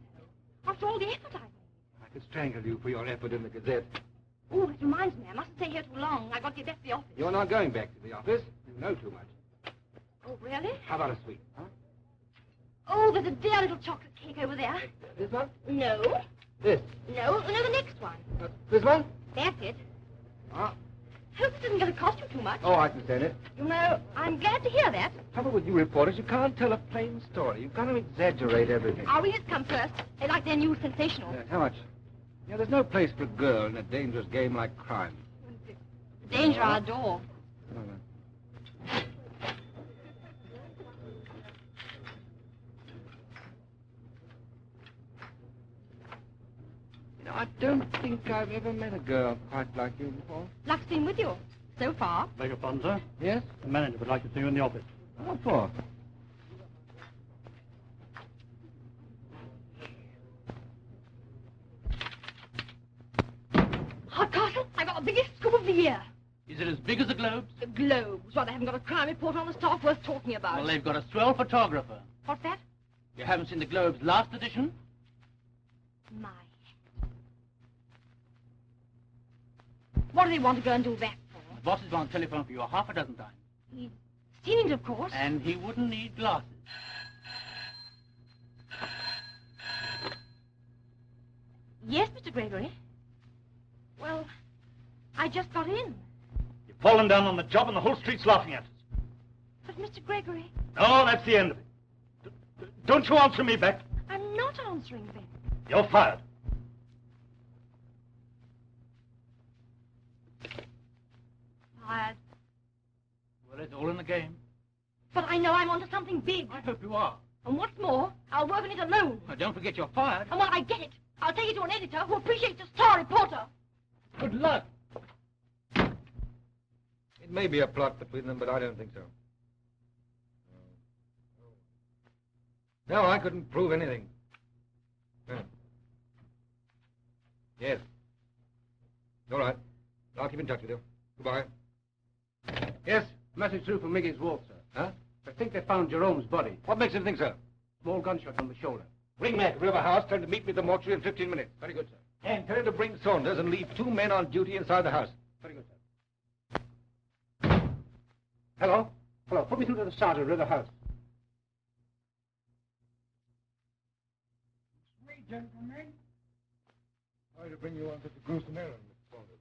After all the effort I've made. I could strangle you for your effort in the Gazette. Oh, that reminds me. I mustn't stay here too long. I've got to get back to the office. You're not going back to the office. You know too much. Oh, really? How about a sweet, huh? Oh, there's a dear little chocolate cake over there. This one? No. This? No, the next one. This one? That's it. Ah. Hope this isn't going to cost you too much. Oh, I can stand it. You know, I'm glad to hear that. Trouble with you reporters, you can't tell a plain story. You've got to exaggerate everything. Our readers come first. They like their news sensational. Yes, how much? Yeah, there's no place for a girl in a dangerous game like crime. The danger our door. No, no. I don't think I've ever met a girl quite like you before. Luck's been with you so far. Beg your pardon, sir? Yes? The manager would like to see you in the office. What for? Hardcastle, I got the biggest scoop of the year. Is it as big as the Globes? The Globes. Well, they haven't got a crime reporter on the staff worth talking about. Well, they've got a swell photographer. What's that? You haven't seen the Globe's last edition? My. What do they want to go and do that for? The boss has been on telephone for you half a dozen times. He's seen it, of course. And he wouldn't need glasses. Yes, Mr. Gregory. Well, I just got in. You've fallen down on the job and the whole street's laughing at us. But, Mr. Gregory, No, that's the end of it. Don't you answer me back. I'm not answering them. You're fired. Tired. Well, it's all in the game. But I know I'm onto something big. I hope you are. And what's more, I'll work on it alone. Well, don't forget you're fired. And when I get it, I'll take it to an editor who appreciates a star reporter. Good luck. It may be a plot between them, but I don't think so. No, I couldn't prove anything. Yes. All right. I'll keep in touch with you. Goodbye. Yes, message through from Miggy's Wolf, sir. Huh? I think they found Jerome's body. What makes you think so? Small gunshot from the shoulder. Ring Mac, River House. Tell him to meet me at the mortuary in 15 minutes. Very good, sir. And tell him to bring Saunders and leave 2 men on duty inside the house. Very good, sir. Hello? Hello, put me through to the sergeant, River House. Me, gentlemen. Sorry to bring you on such a gruesome errand, Mr. Saunders.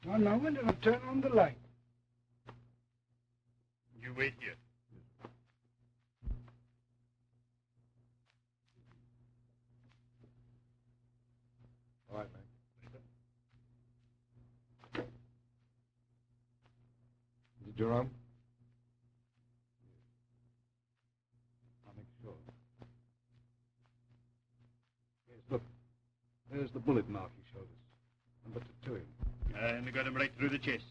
One moment, and I'll turn on the light. You wait here. All right, man. Is it Jerome? I'll make sure. Yes, look. There's the bullet mark he showed us. Number 2 him. And they got him right through the chest.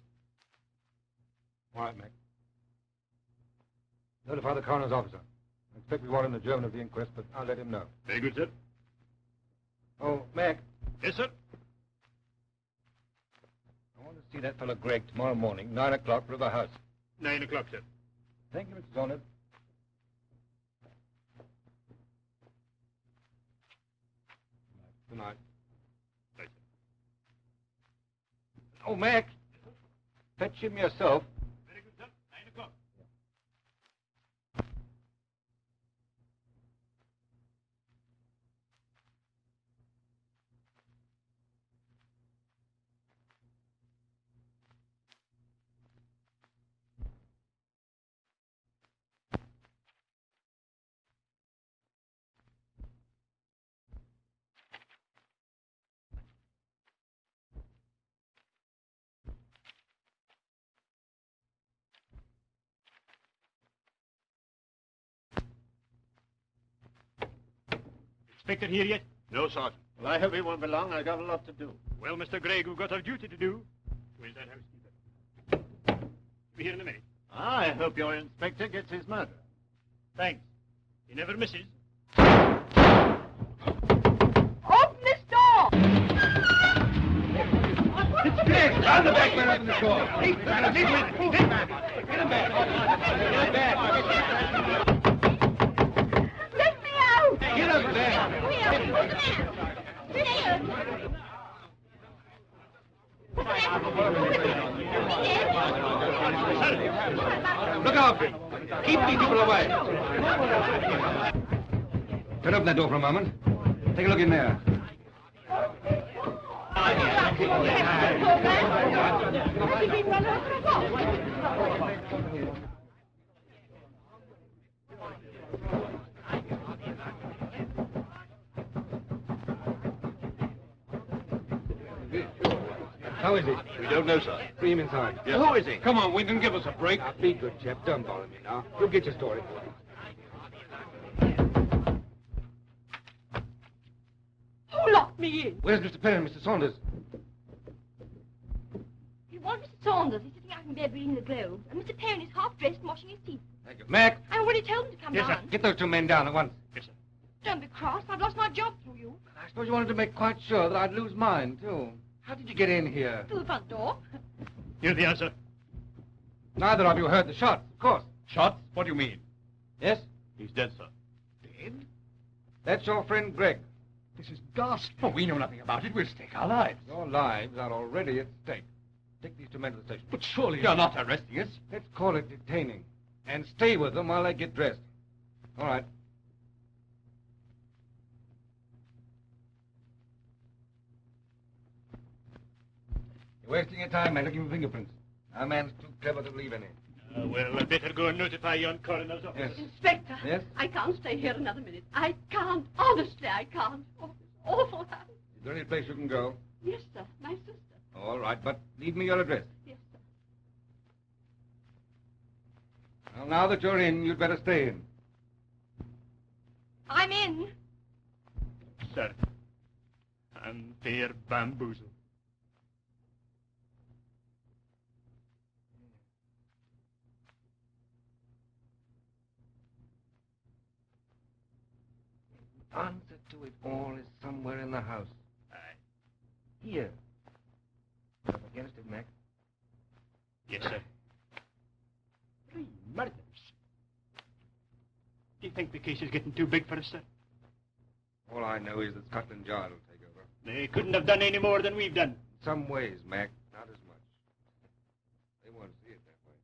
All right, Mac. Notify the coroner's officer. I expect we want him the German of the inquest, but I'll let him know. Very good, sir. Oh, Mac, Yes, sir. I want to see that fellow Gregg tomorrow morning, 9 o'clock, River House. 9 o'clock, sir. Thank you, Mr. Saunders. Good night. Right, sir. Oh, Mac, fetch him yourself. Very good, sir. 9 o'clock. Inspector here yet? No, Sergeant. Well, I hope he won't be long. I've got a lot to do. Well, Mr. Gregg, we've got our duty to do. Where's that housekeeper? Be here in a minute. I hope your inspector gets his murder. Thanks. He never misses. Open this door! Gregg, round the back man, open the door. Get him back. Let me out! Get up there. Who's the man? Look out, Gregg. Keep these people away. Turn open that door for a moment. Take a look in there. How is he? We don't know, sir. Bring him inside. Yes. Who is he? Come on, Winton, give us a break. Now, be good, chap. Don't bother me now. You'll get your story. locked me in. Where's Mr. Perrin, Mr. Saunders? If you want Mr. Saunders, he's sitting out in bed reading the Globe, and Mr. Perrin is half dressed and washing his teeth. Thank you. Mac! I already told him to come Yes, sir. down. Get those two men down at once. Yes, sir. Don't be cross. I've lost my job through you. I suppose you wanted to make quite sure that I'd lose mine, too. How did you get in here? Through the front door. Here's the answer. Neither of you heard the shots, of course. Shots? What do you mean? Yes? He's dead, sir. Dead? That's your friend Greg. This is ghastly. Oh, we know nothing about it. We'll stake our lives. Your lives are already at stake. Take these two men to the station. But surely... You're not arresting us. Let's call it detaining. And stay with them while they get dressed. All right. You're wasting your time, man, looking for fingerprints. Our man's too clever to leave any. Well, I'd better go and notify you on coroner's office. Yes. Inspector. Yes? I can't stay here another minute. I can't. Honestly, I can't. Oh, this awful happened. Is there any place you can go? Yes, sir. My sister. All right, but leave me your address. Yes, sir. Well, now that you're in, you'd better stay in. I'm in. Sir, I'm fair bamboozled. The answer to it all is somewhere in the house. Aye. Here. Up against it, Mac. Yes, sir. 3 murders. Do you think the case is getting too big for us, sir? All I know is that Scotland Yard will take over. They couldn't have done any more than we've done. In some ways, Mac, not as much. They won't see it that way.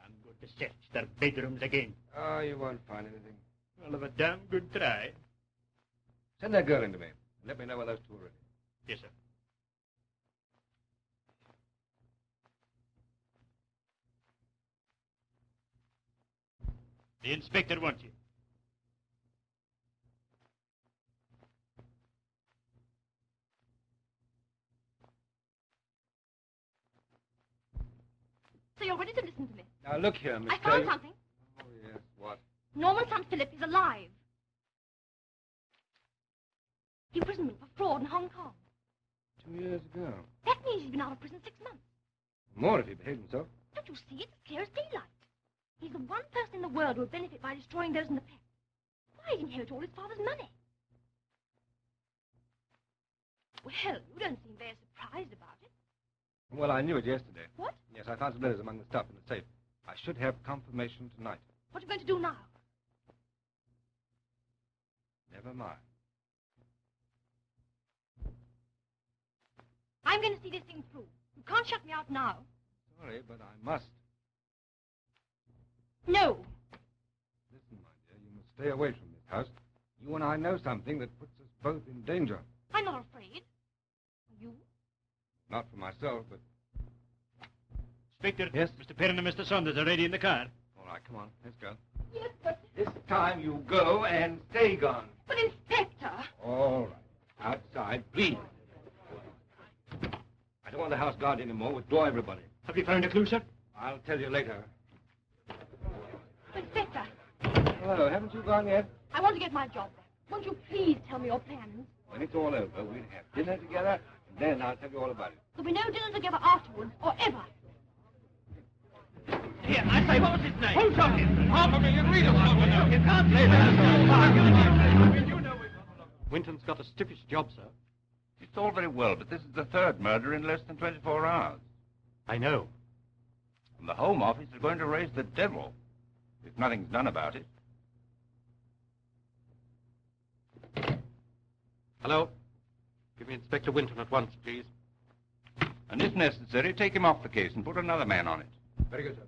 I'm going to search their bedrooms again. Oh, you won't find anything. I'll have a damn good try. Send that girl in to me. And let me know when those two are ready. Yes, sir. The inspector wants you. So you're ready to listen to me. Now, look here, Miss I found Taylor. something. Oh, yes, what? Norman's son Philip is alive. He imprisonment for fraud in Hong Kong. 2 years ago. That means he's been out of prison 6 months. More if he behaved himself. Don't you see? It's as clear as daylight. He's the one person in the world who will benefit by destroying those in the past. Why did he inherit all his father's money? Well, you don't seem very surprised about it. Well, I knew it yesterday. What? Yes, I found some letters among the stuff in the safe. I should have confirmation tonight. What are you going to do now? Never mind. I'm going to see this thing through. You can't shut me out now. Sorry, but I must. No. Listen, my dear, you must stay away from this house. You and I know something that puts us both in danger. I'm not afraid. Are you? Not for myself, but... Inspector. Yes? Mr. Perrin and Mr. Saunders are ready in the car. All right, come on, let's go. Yes, but... This time you go and stay gone. But, Inspector... All right. Outside, please. I don't want the house guard anymore. Withdraw everybody. Have you found a clue, sir? I'll tell you later. Inspector, Hello, haven't you gone yet? I want to get my job back. Won't you please tell me your plans? When it's all over, we'll have dinner together, and then I'll tell you all about it. There'll be no dinner together afterwards, or ever. Here, I say, what was his name? Who shot him? $500,000 read us. You can't say that. You know Winton's got a stiffish job, sir. It's all very well, but this is the third murder in less than 24 hours. I know. And the Home Office is going to raise the devil if nothing's done about it. Hello? Give me Inspector Winton at once, please. And if necessary, take him off the case and put another man on it. Very good, sir.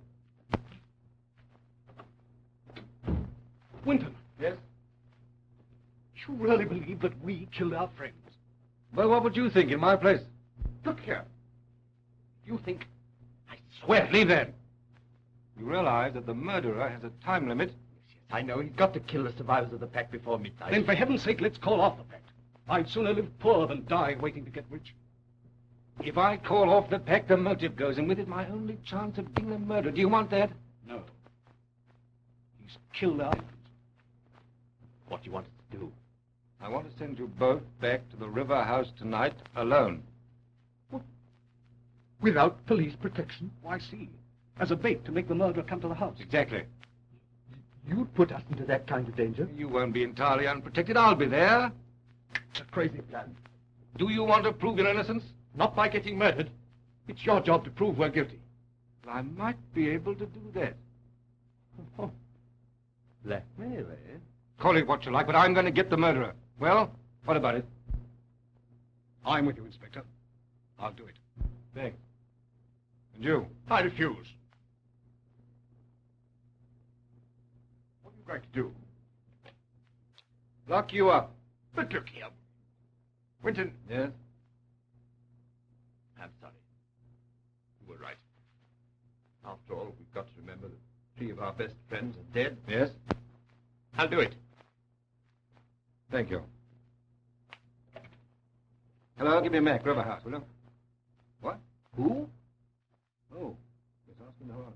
Winton, Yes? you really believe that we killed our friends? Well, what would you think in my place? Look here. You think... I Well, swear... leave then. You realize that the murderer has a time limit? Yes, I know. He's got to kill the survivors of the pact before midnight. Then, for heaven's sake, let's call off the pact. I'd sooner live poor than die waiting to get rich. If I call off the pact, the motive goes, and with it my only chance of being a murderer. Do you want that? No. He's killed our friends. What do you want us to do? I want to send you both back to the River House tonight alone. Without police protection? Why, see. As a bait to make the murderer come to the house. Exactly. You'd put us into that kind of danger? You won't be entirely unprotected. I'll be there. It's a crazy plan. Do you want to prove your innocence? Not by getting murdered. It's your job to prove we're guilty. Well, I might be able to do that. Oh. Blackmail, eh? Call it what you like, but I'm going to get the murderer. Well, what about it? I'm with you, Inspector. I'll do it. Thanks. And you? I refuse. What are you going to do? Lock you up. But look here. Winton. Yes? I'm sorry. You were right. After all, we've got to remember that 3 of our best friends are dead. Yes? I'll do it. Thank you. Hello, give me a Mac, River House, will you? What? Who? Oh, just asking around.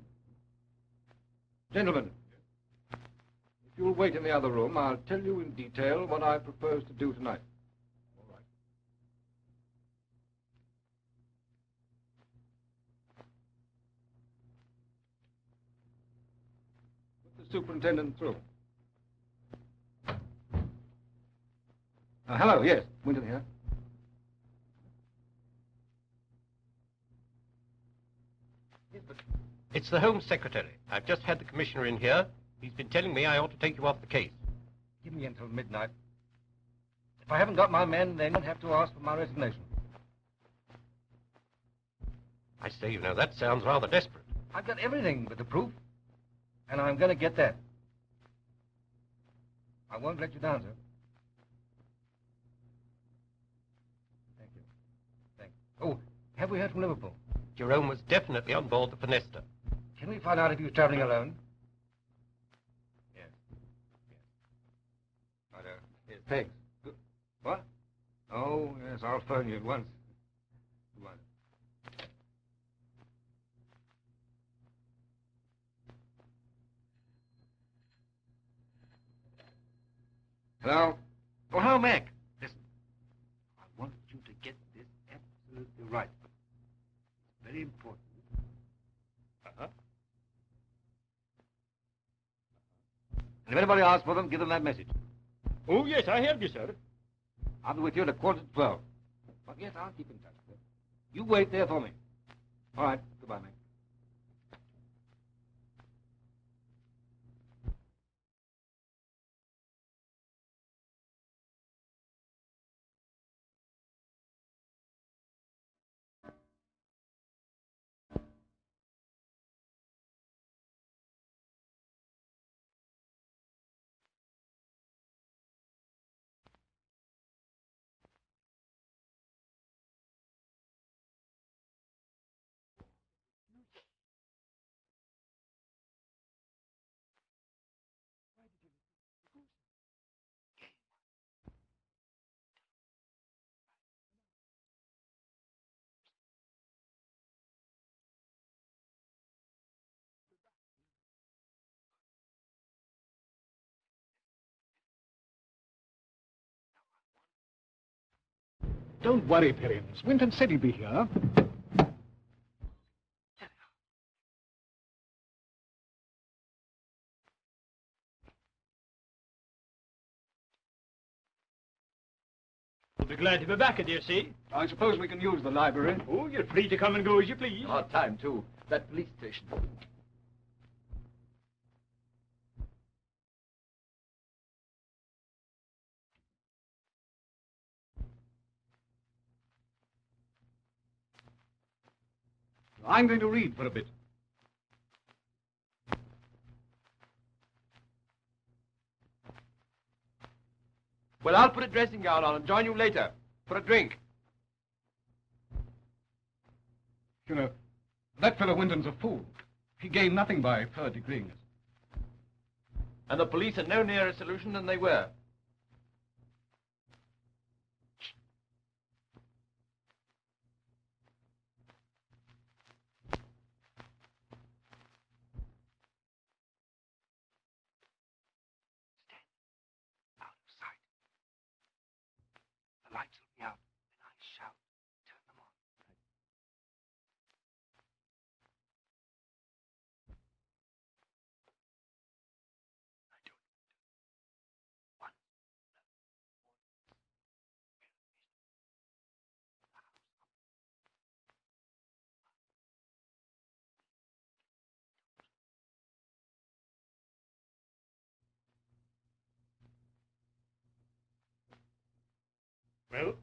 Gentlemen, if you'll wait in the other room, I'll tell you in detail what I propose to do tonight. All right. Put the superintendent through. Hello, yes, Winton here. It's the Home Secretary. I've just had the Commissioner in here. He's been telling me I ought to take you off the case. Give me until midnight. If I haven't got my men, they don't have to ask for my resignation. I say, you know, that sounds rather desperate. I've got everything but the proof, and I'm going to get that. I won't let you down, sir. Thank you. Thanks. Oh, have we heard from Liverpool? Jerome was definitely on board the Finesta. Can we find out if he was traveling alone? Yes. Yes. Right, yes, thanks. Good. What? Oh, yes, I'll phone you at once. Goodbye. Hello? Oh, hello, Mac. Listen, I want you to get this absolutely right. It's very important. Uh-huh. And if anybody asks for them, give them that message. Oh, yes, I have you, sir. I'll be with you at 11:45. But yes, I'll keep in touch. You wait there for me. All right. Goodbye, Mac. Don't worry, Perrins. Winton said he'd be here. We'll be glad to be back, I dare say. I suppose we can use the library. Oh, you're free to come and go as you please. Hard time, too. That police station. I'm going to read for a bit. Well, I'll put a dressing gown on and join you later for a drink. You know, that fellow Winton's a fool. He gained nothing by third degreeing us. And the police are no nearer a solution than they were. Out of sight. Well,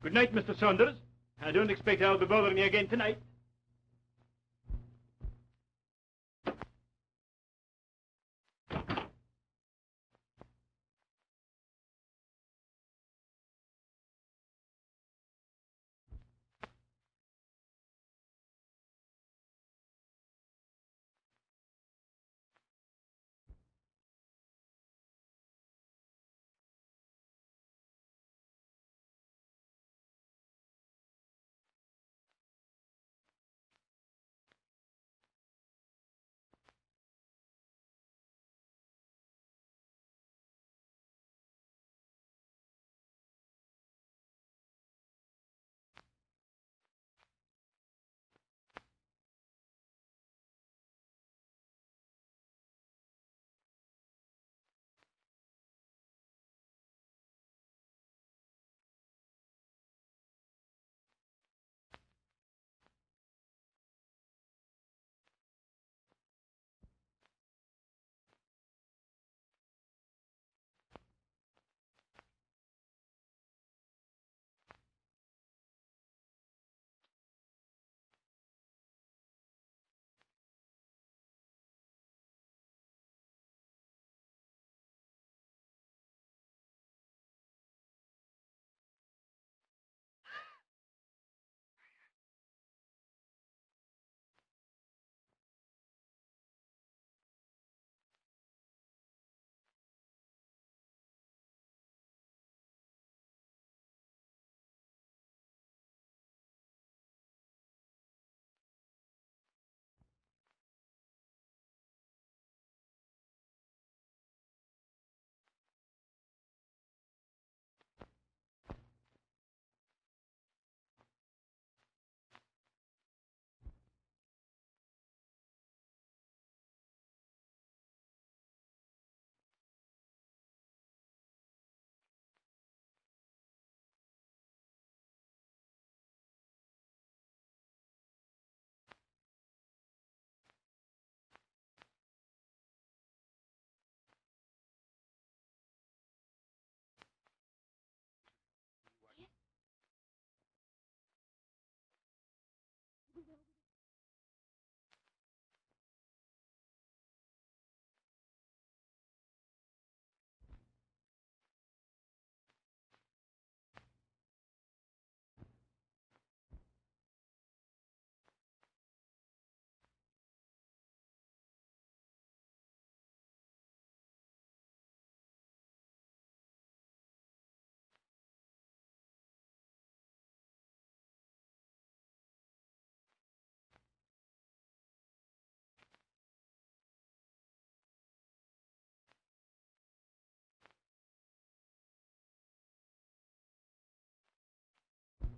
good night, Mr. Saunders. I don't expect I'll be bothering you again tonight.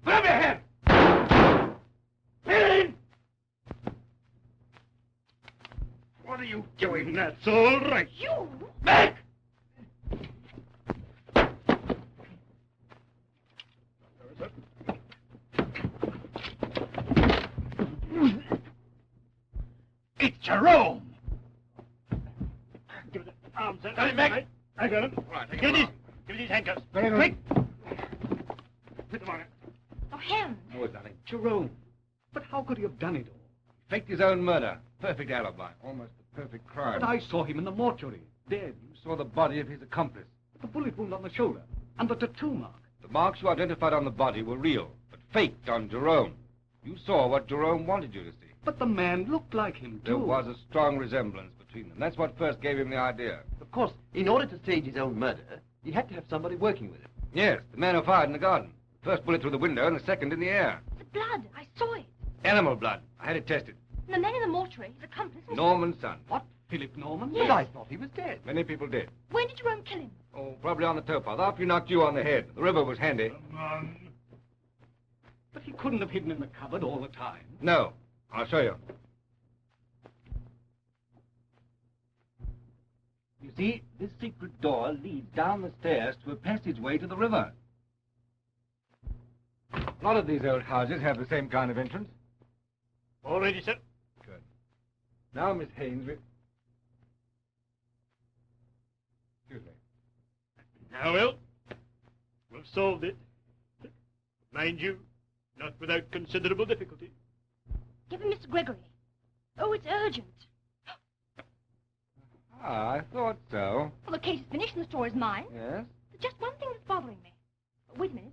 Put up your hand! In! What are you doing? That's all right. You? Back! It's Jerome! Give it the arms, sir. Got him back? I got him. All right, take Give him these. along. Give me these handcuffs. Very quick! Put them on it. Oh, him. No, darling. Jerome. But how could he have done it all? Faked his own murder. Perfect alibi. Almost the perfect crime. But I saw him in the mortuary, dead. You saw the body of his accomplice. The bullet wound on the shoulder, and the tattoo mark. The marks you identified on the body were real, but faked on Jerome. You saw what Jerome wanted you to see. But the man looked like him, too. There was a strong resemblance between them. That's what first gave him the idea. Of course, in order to stage his own murder, he had to have somebody working with him. Yes, the man who fired in the garden. First bullet through the window and the second in the air. The blood. I saw it. Animal blood. I had it tested. And the man in the mortuary, his accomplice, was... Norman's son. What? Philip Norman? Yes. But I thought he was dead. Many people did. When did Jerome kill him? Oh, probably on the towpath. After he knocked you on the head. The river was handy. Come on. But he couldn't have hidden in the cupboard all the time. No. I'll show you. You see, this secret door leads down the stairs to a passageway to the river. A lot of these old houses have the same kind of entrance. All ready, sir. Good. Now, Miss Haynes, Excuse me. Now, Will, we've solved it. Mind you, not without considerable difficulty. Give him Mr. Gregory. Oh, it's urgent. Ah, I thought so. Well, the case is finished and the story's mine. Yes? There's just one thing that's bothering me. Wait a minute.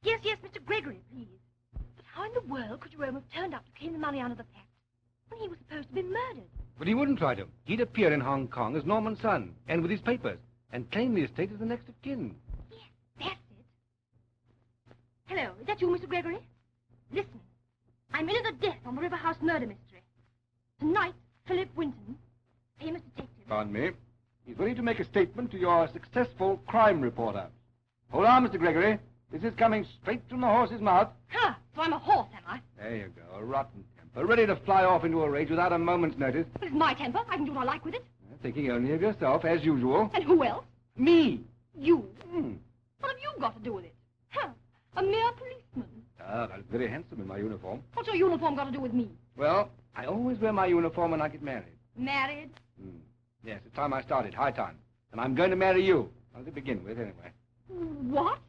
Yes, Mr. Gregory, please. But how in the world could Jerome have turned up to claim the money under the fact when he was supposed to be murdered? But he wouldn't try to. He'd appear in Hong Kong as Norman's son, and with his papers, and claim the estate as the next of kin. Yes, that's it. Hello, is that you, Mr. Gregory? Listen, I'm in at the death on the River House murder mystery. Tonight, Philip Winton, famous detective... Pardon me. He's willing to make a statement to your successful crime reporter. Hold on, Mr. Gregory. This is coming straight from the horse's mouth. Huh, so I'm a horse, am I? There you go, a rotten temper, ready to fly off into a rage without a moment's notice. Well, it's my temper. I can do what I like with it. Thinking only of yourself, as usual. And who else? Me. You. What have you got to do with it? Huh, a mere policeman. Ah, I look very handsome in my uniform. What's your uniform got to do with me? Well, I always wear my uniform when I get married. Married? Yes, it's time I started. High time. And I'm going to marry you. Well, to begin with, anyway. What?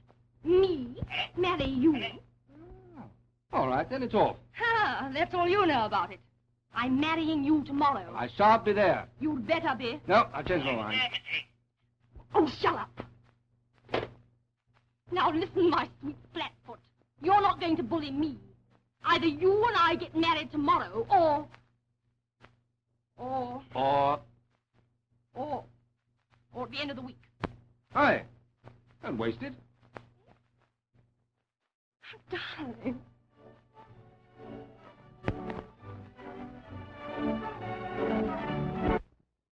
Me? Marry you? Oh. All right, then it's off. Ha! That's all you know about it. I'm marrying you tomorrow. I shan't be there. You'd better be. No, I've changed my mind. Oh, shut up. Now listen, my sweet flatfoot. You're not going to bully me. Either you and I get married tomorrow, or at the end of the week. Hi. Don't waste it. Darling.